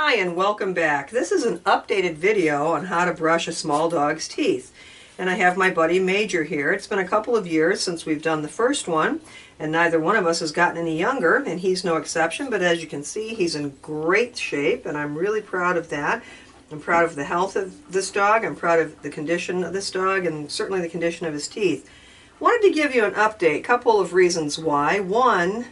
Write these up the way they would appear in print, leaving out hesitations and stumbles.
Hi and welcome back. This is an updated video on how to brush a small dog's teeth. And I have my buddy Major here. It's been a couple of years since we've done the first one, and neither one of us has gotten any younger, and he's no exception, but as you can see, he's in great shape, and I'm really proud of that. I'm proud of the health of this dog, I'm proud of the condition of this dog, and certainly the condition of his teeth. Wanted to give you an update, couple of reasons why. One,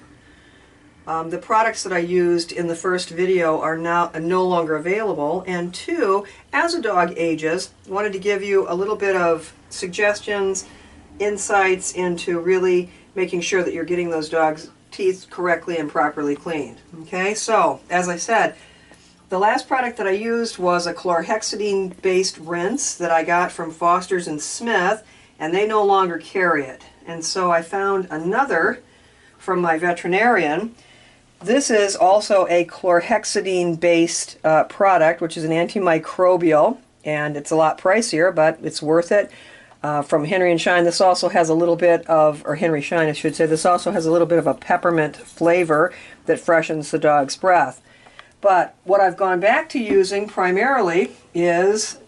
the products that I used in the first video are now no longer available, and two, as a dog ages, I wanted to give you a little bit of suggestions, insights into really making sure that you're getting those dogs' teeth correctly and properly cleaned. Okay, so as I said, the last product that I used was a chlorhexidine-based rinse that I got from Foster's and Smith, and they no longer carry it. And so I found another from my veterinarian. This is also a chlorhexidine-based product, which is an antimicrobial, and it's a lot pricier, but it's worth it. From Henry and Shine, this also has a little bit of, or Henry Shine I should say, this also has a little bit of a peppermint flavor that freshens the dog's breath. But what I've gone back to using primarily is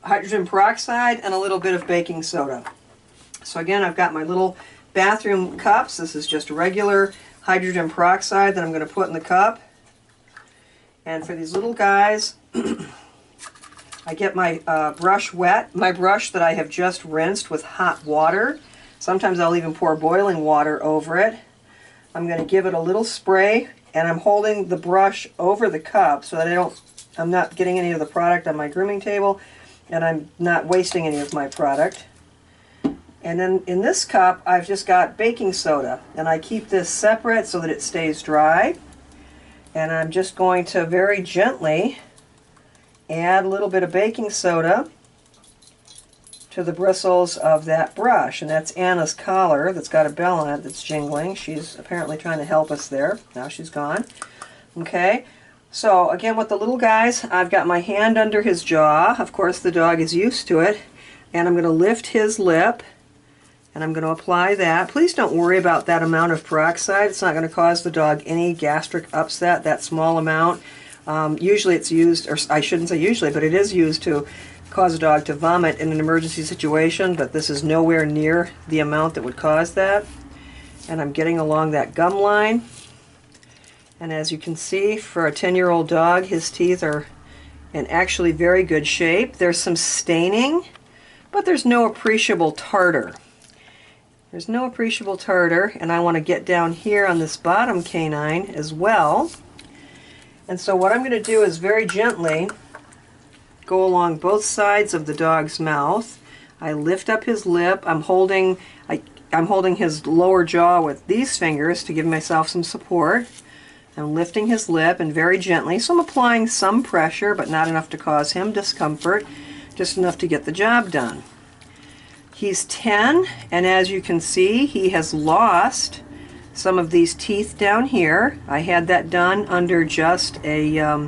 hydrogen peroxide and a little bit of baking soda. So again, I've got my little bathroom cups. This is just regular hydrogen peroxide that I'm going to put in the cup. And for these little guys, I get my brush wet, my brush that I have just rinsed with hot water. Sometimes I'll even pour boiling water over it. I'm going to give it a little spray, and I'm holding the brush over the cup so that I'm not getting any of the product on my grooming table, and I'm not wasting any of my product. And then in this cup, I've just got baking soda, and I keep this separate so that it stays dry. And I'm just going to very gently add a little bit of baking soda to the bristles of that brush. And that's Anna's collar that's got a bell on it that's jingling. She's apparently trying to help us there. Now she's gone. Okay, so again with the little guys, I've got my hand under his jaw. Of course the dog is used to it. And I'm going to lift his lip, and I'm going to apply that. Please don't worry about that amount of peroxide. It's not going to cause the dog any gastric upset, that small amount. Usually it's used, or I shouldn't say usually, but it is used to cause a dog to vomit in an emergency situation, but this is nowhere near the amount that would cause that. And I'm getting along that gum line. And as you can see, for a 10-year-old dog, his teeth are in actually very good shape. There's some staining, but there's no appreciable tartar. There's no appreciable tartar, and I want to get down here on this bottom canine as well. And so what I'm going to do is very gently go along both sides of the dog's mouth. I lift up his lip. I'm holding his lower jaw with these fingers to give myself some support. I'm lifting his lip, and very gently, so I'm applying some pressure, but not enough to cause him discomfort, just enough to get the job done. He's 10, and as you can see, he has lost some of these teeth down here. I had that done under just a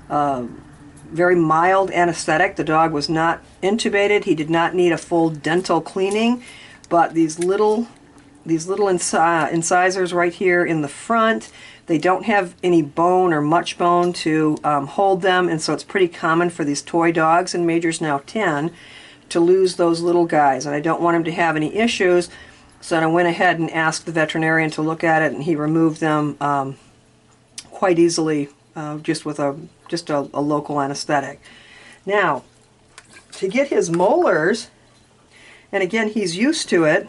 very mild anesthetic. The dog was not intubated. He did not need a full dental cleaning, but these little incisors right here in the front, they don't have any bone or much bone to hold them, and so it's pretty common for these toy dogs, and Major's now 10, to lose those little guys, and I don't want him to have any issues, so I went ahead and asked the veterinarian to look at it, and he removed them quite easily just with a local anesthetic. Now, to get his molars, and again he's used to it,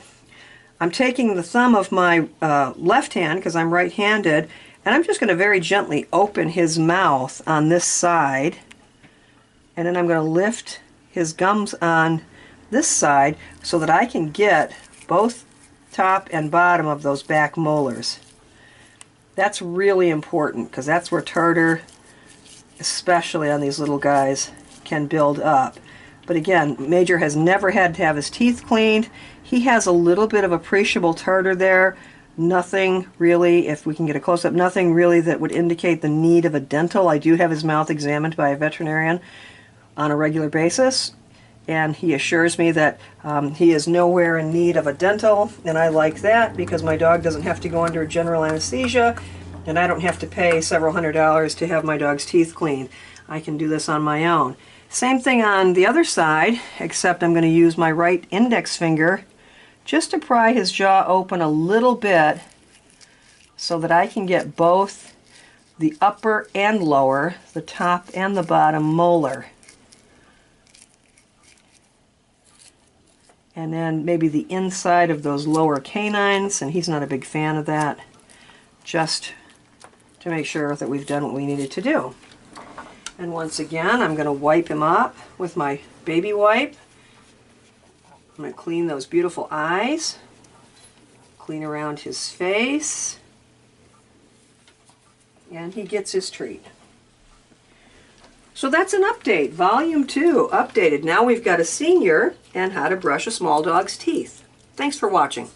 I'm taking the thumb of my left hand, because I'm right-handed, and I'm just going to very gently open his mouth on this side, and then I'm going to lift his gums on this side so that I can get both top and bottom of those back molars. That's really important, because that's where tartar, especially on these little guys, can build up. But again, Major has never had to have his teeth cleaned. He has a little bit of appreciable tartar there. Nothing really, if we can get a close-up, nothing really that would indicate the need of a dental. I do have his mouth examined by a veterinarian on a regular basis, and he assures me that he is nowhere in need of a dental, and I like that because my dog doesn't have to go under general anesthesia And I don't have to pay several $100s to have my dog's teeth cleaned. I can do this on my own. Same thing on the other side, except I'm going to use my right index finger just to pry his jaw open a little bit so that I can get both the upper and lower, the top and the bottom molar. And then maybe the inside of those lower canines, and he's not a big fan of that, just to make sure that we've done what we needed to do. And once again, I'm going to wipe him up with my baby wipe. I'm going to clean those beautiful eyes, clean around his face, and he gets his treat. So that's an update, Volume 2, updated. Now we've got a senior and how to brush a small dog's teeth. Thanks for watching.